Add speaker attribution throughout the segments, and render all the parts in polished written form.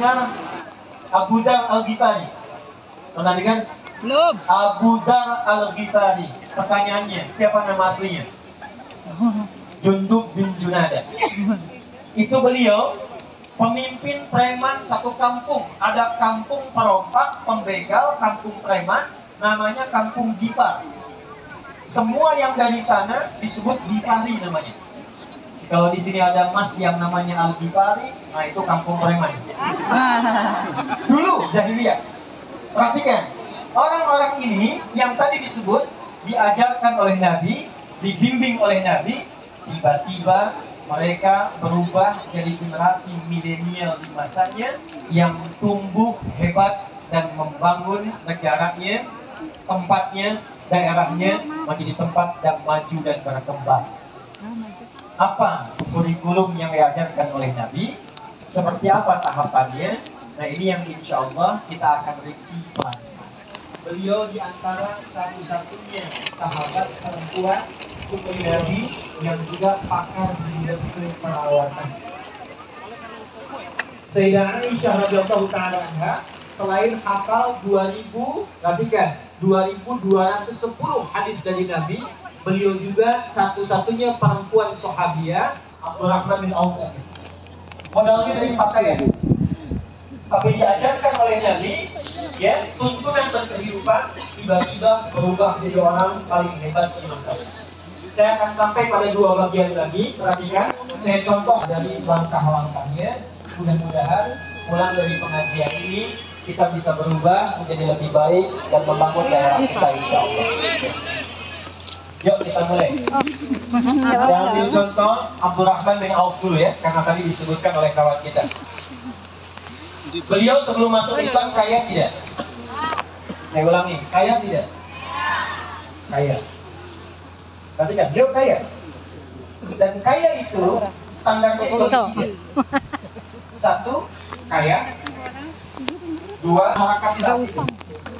Speaker 1: Dengar Abu Dar Al-Ghifari? Pernah dengar?
Speaker 2: Belum.
Speaker 1: Abu Dar Al-Ghifari. Pertanyaannya, siapa nama aslinya? Jundub bin Junada. Itu beliau pemimpin preman satu kampung. Ada kampung perompak, pembegal, kampung preman, namanya kampung Ghifar. Semua yang dari sana disebut Ghifari namanya. Kalau di sini ada mas yang namanya Al-Ghifari, nah itu kampung preman. Dulu jahiliyah. Perhatikan, orang-orang ini yang tadi disebut diajarkan oleh Nabi, dibimbing oleh Nabi, tiba-tiba mereka berubah jadi generasi milenial di masanya yang tumbuh hebat dan membangun negaranya, tempatnya, daerahnya menjadi tempat yang maju dan berkembang. Apa kurikulum yang diajarkan oleh Nabi? Seperti apa tahapannya? Nah ini yang insya Allah kita akan rinci pelan-pelan. Beliau diantara satu-satunya sahabat perempuan putri Nabi yang juga pakar di bidang perawatan. Sayyidah Aisyah radhiyallahu ta'ala anha selain hafal 2210 hadis dari Nabi, beliau juga satu-satunya perempuan sahabiah Abdurrahman bin Auf. Modalnya dari pakaian. Tapi diajarkan oleh Nabi, ya, tuntunan berkehidupan tiba-tiba berubah jadi orang paling hebat di masa ini. Saya akan sampai pada dua bagian lagi. Perhatikan, saya contoh dari langkah-langkahnya. Mudah-mudahan pulang dari pengajian ini kita bisa berubah menjadi lebih baik dan membangun daerah kita insya Allah. Yuk kita mulai. Saya ambil contoh Abdurrahman bin Auf dulu ya, karena tadi disebutkan oleh kawan kita. Beliau sebelum masuk Islam kaya tidak? Saya ulangi, kaya tidak? Kaya. Perhatikan, beliau kaya. Dan kaya itu standarnya itu tiga. Satu, kaya. Dua, masyarakat.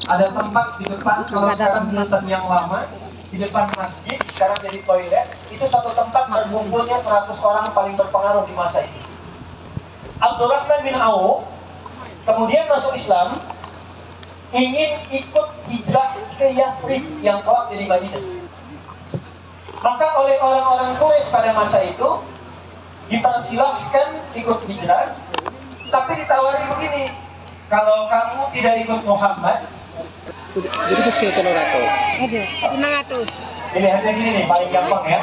Speaker 1: Ada tempat di depan, kalau sekarang Hilton yang lama, di depan masjid, sekarang jadi toilet, itu satu tempat berkumpulnya 100 orang paling berpengaruh di masa itu. Abdurrahman bin Auf kemudian masuk Islam, ingin ikut hijrah ke Yathrib yang kelak jadi Madinah. Maka oleh orang-orang Quraisy pada masa itu dipersilahkan ikut hijrah, tapi ditawari begini, kalau kamu tidak ikut Muhammad,
Speaker 2: jadi kecil telur ratus. Ada 500.
Speaker 1: pilihannya gini nih, paling gampang ya.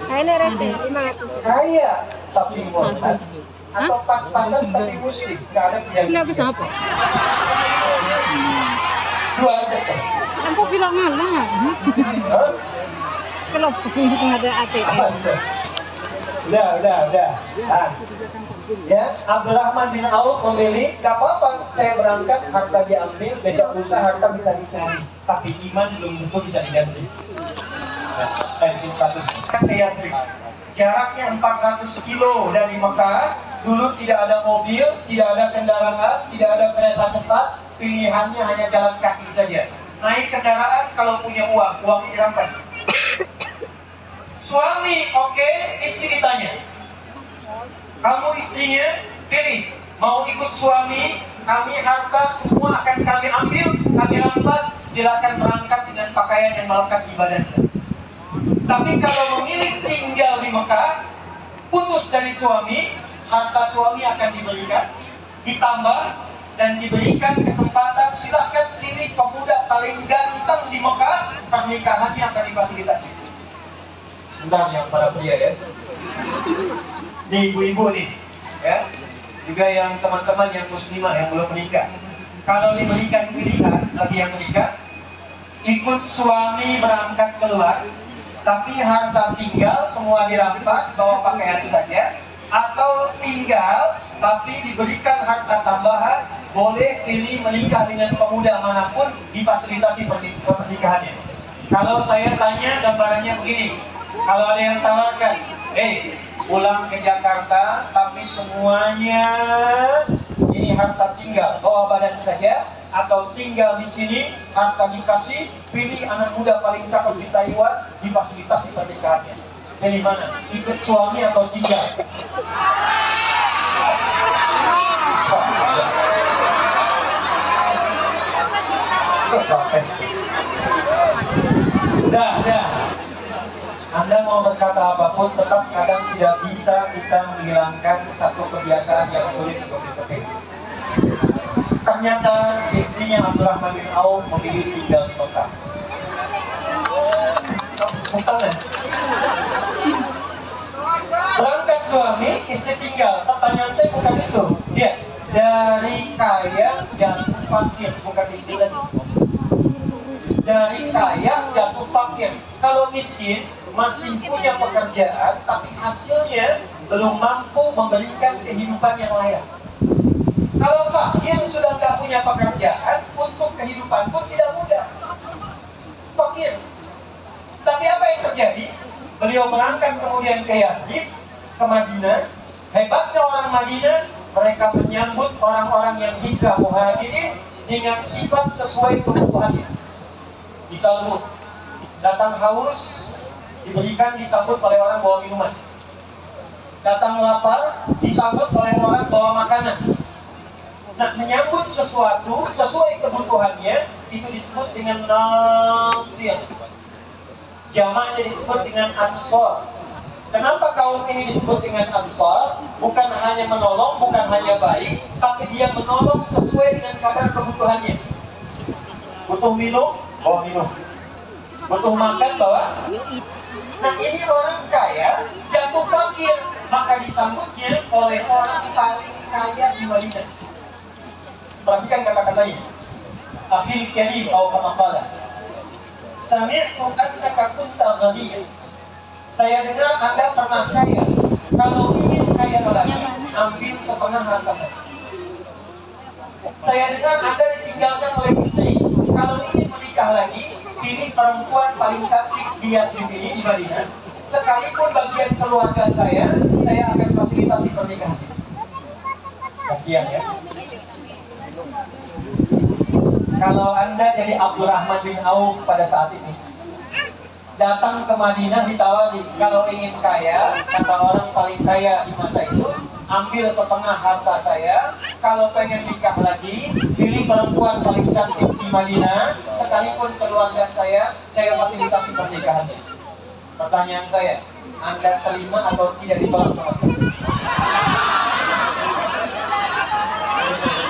Speaker 3: Kayaknya receh 500.
Speaker 1: Kaya tapi Muhammad, atau pas-pasan tapi muslim, nggak ada pilihan.
Speaker 3: Ini habis apa?
Speaker 1: Dua aja kan.
Speaker 3: Aku bilang ngalah. Kalau langsung ada ATM.
Speaker 1: Udah. Nah, ya, Abdurrahman bin Auf memilih, gak apa-apa, saya berangkat, harta diambil, besok lusa harta bisa dicari, tapi iman belum tentu bisa diganti. Jaraknya 400 kilo dari Mekah. Dulu tidak ada mobil, tidak ada kendaraan, tidak ada kereta cepat, pilihannya hanya jalan kaki saja. Naik kendaraan kalau punya uang dirampas. Suami oke, istri ditanya, kamu istrinya pilih, mau ikut suami, kami harta semua akan kami ambil, kami rampas, silakan berangkat dengan pakaian yang melekat di badan saya. Tapi kalau memilih tinggal di Mekah, putus dari suami, harta suami akan diberikan, ditambah dan diberikan kesempatan, silahkan pilih pemuda paling ganteng di Mekah, pernikahannya akan difasilitasi. Bentar yang para pria ya, nih ibu-ibu nih ya, juga yang teman-teman yang muslimah yang belum menikah, kalau diberikan pilihan bagi yang menikah, ikut suami berangkat keluar tapi harta tinggal semua dirampas, bawa pakaian saja, atau tinggal tapi diberikan harta tambahan, boleh pilih menikah dengan pemuda manapun, difasilitasi pernikahannya. Kalau saya tanya gambarannya begini, kalau ada yang tawarkan, pulang ke Jakarta tapi semuanya ini harta tinggal, bawa badan saja, atau tinggal di sini harta dikasih, pilih anak muda paling cakep di Taiwan, difasilitasi pernikahannya. Jadi mana? Ikut suami atau tinggal? protes. Udah. Anda mau berkata apapun, tetap kadang tidak bisa kita menghilangkan satu kebiasaan yang sulit untuk dipekis. Ternyata istrinya Abdurrahman bin Auf memilih tinggal di Mekah. Bukan. Berangkat suami, istri tinggal. Pertanyaan saya bukan itu. Dia dari kaya jatuh fakir, bukan miskin lagi. Dari kaya jatuh fakir. Kalau miskin masih punya pekerjaan, tapi hasilnya belum mampu memberikan kehidupan yang layak. Kalau fakir sudah nggak punya pekerjaan, untuk kehidupan pun tidak mudah. Fakir. Tapi apa yang terjadi? Beliau berangkat kemudian ke Yathrib, ke Madinah. Hebatnya orang Madinah, mereka menyambut orang-orang yang hijrah muhajirin dengan sifat sesuai kebutuhannya. Disambut, datang haus, diberikan disambut oleh orang bawa minuman. Datang lapar, disambut oleh orang bawa makanan. Nah, menyambut sesuatu sesuai kebutuhannya itu disebut dengan nasir. Jamaknya disebut dengan ansor. Kenapa kaum ini disebut dengan ansor? Bukan hanya menolong, bukan hanya baik, tapi dia menolong sesuai dengan kadar kebutuhannya. Butuh minum, bawa minum. Butuh makan, bawa. Nah, ini orang kaya jatuh fakir, maka disambutnya oleh orang paling kaya di Madinah. Perhatikan kata-katanya. Akhil karim atau kama qala. Sami'tu annaka kunta ghaniyyan. Saya dengar Anda pernah kaya. Kalau ingin kaya lagi, ambil setengah harta saya. Saya dengar Anda ditinggalkan oleh istri. Kalau ingin menikah lagi, pilih perempuan paling cantik di Yathrib ini di Madinah. Sekalipun bagian keluarga saya akan fasilitasi pernikahan. Bagian ya. Kalau Anda jadi Abdurrahman bin Auf pada saat ini, datang ke Madinah ditawari, kalau ingin kaya, kata orang paling kaya di masa itu, ambil setengah harta saya. Kalau pengen nikah lagi, pilih perempuan paling cantik di Madinah, sekalipun keluarga saya fasilitasi pernikahannya. Pertanyaan saya, Anda terima atau tidak ditolak sama sekali?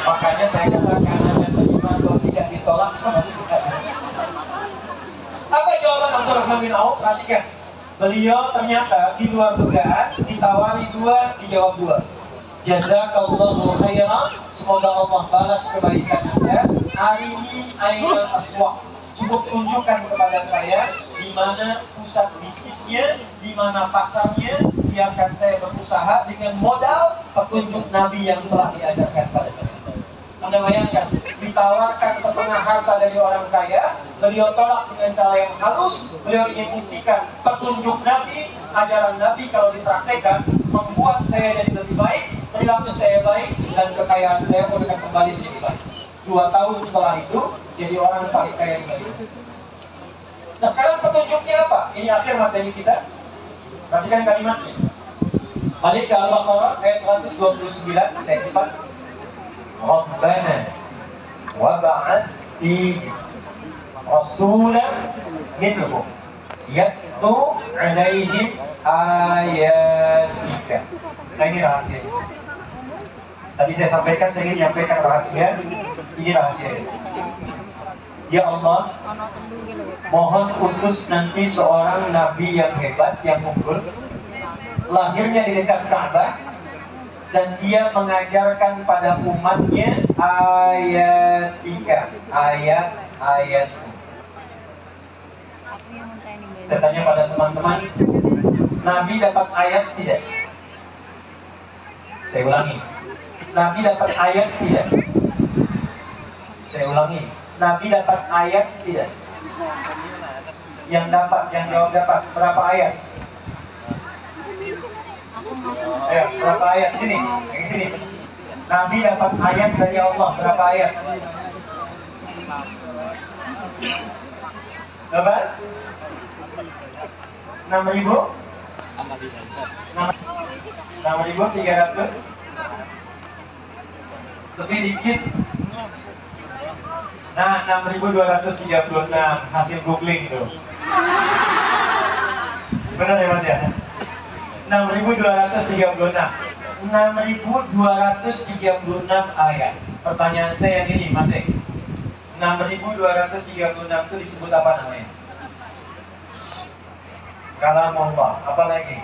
Speaker 1: Makanya saya katakan Anda terima atau tidak ditolak sama sekali. Apa jawaban Abdurrahman bin Auf? Perhatikan. Beliau ternyata di luar dugaan, ditawari 2, dijawab 2. Jazakallahu khairan, semoga Allah balas kebaikan Anda. Arini ainal aswaq. Cukup tunjukkan kepada saya di mana pusat bisnisnya, di mana pasarnya, biarkan saya berusaha dengan modal petunjuk Nabi yang telah diajarkan pada saya. Anda bayangkan, ditawarkan setengah harta dari orang kaya, beliau tolak dengan cara yang halus. Beliau ingin buktikan petunjuk Nabi, ajaran Nabi kalau dipraktekkan membuat saya jadi lebih baik, perilaku saya baik, dan kekayaan saya pun akan kembali menjadi baik. 2 tahun setelah itu, jadi orang paling kaya di Madinah. Nah, sekarang petunjuknya apa? Ini akhir materi kita. Perhatikan kalimatnya. Balik ke Al-Baqarah ayat 129, saya cepat. Rabbana wab'ath fi rasulan minhum yatlu 'alaihim ayatika. Nah, ini rahasia. Tadi saya sampaikan, saya ingin menyampaikan rahasia. Ini rahasia. Ya Allah, mohon utus nanti seorang nabi yang hebat, yang unggul, lahirnya di dekat Ka'bah, dan dia mengajarkan pada umatnya ayatika, ayat-ayat. Saya tanya pada teman-teman, Nabi dapat ayat tidak? Saya ulangi, Nabi dapat ayat tidak? Saya ulangi, Nabi dapat ayat tidak? Yang dapat, yang jawab dapat, berapa ayat? Ayo, berapa ayat? Sini, yang sini. Nabi dapat ayat dari Allah, berapa ayat? Berapa? 6.000? 6.300? Lebih dikit. Nah, 6.236 hasil googling tuh. Benar ya Mas ya? 6.236. 6.236 ayat. Pertanyaan saya yang ini, Mas. 6.236 itu disebut apa namanya? Kalamullah. Apa lagi?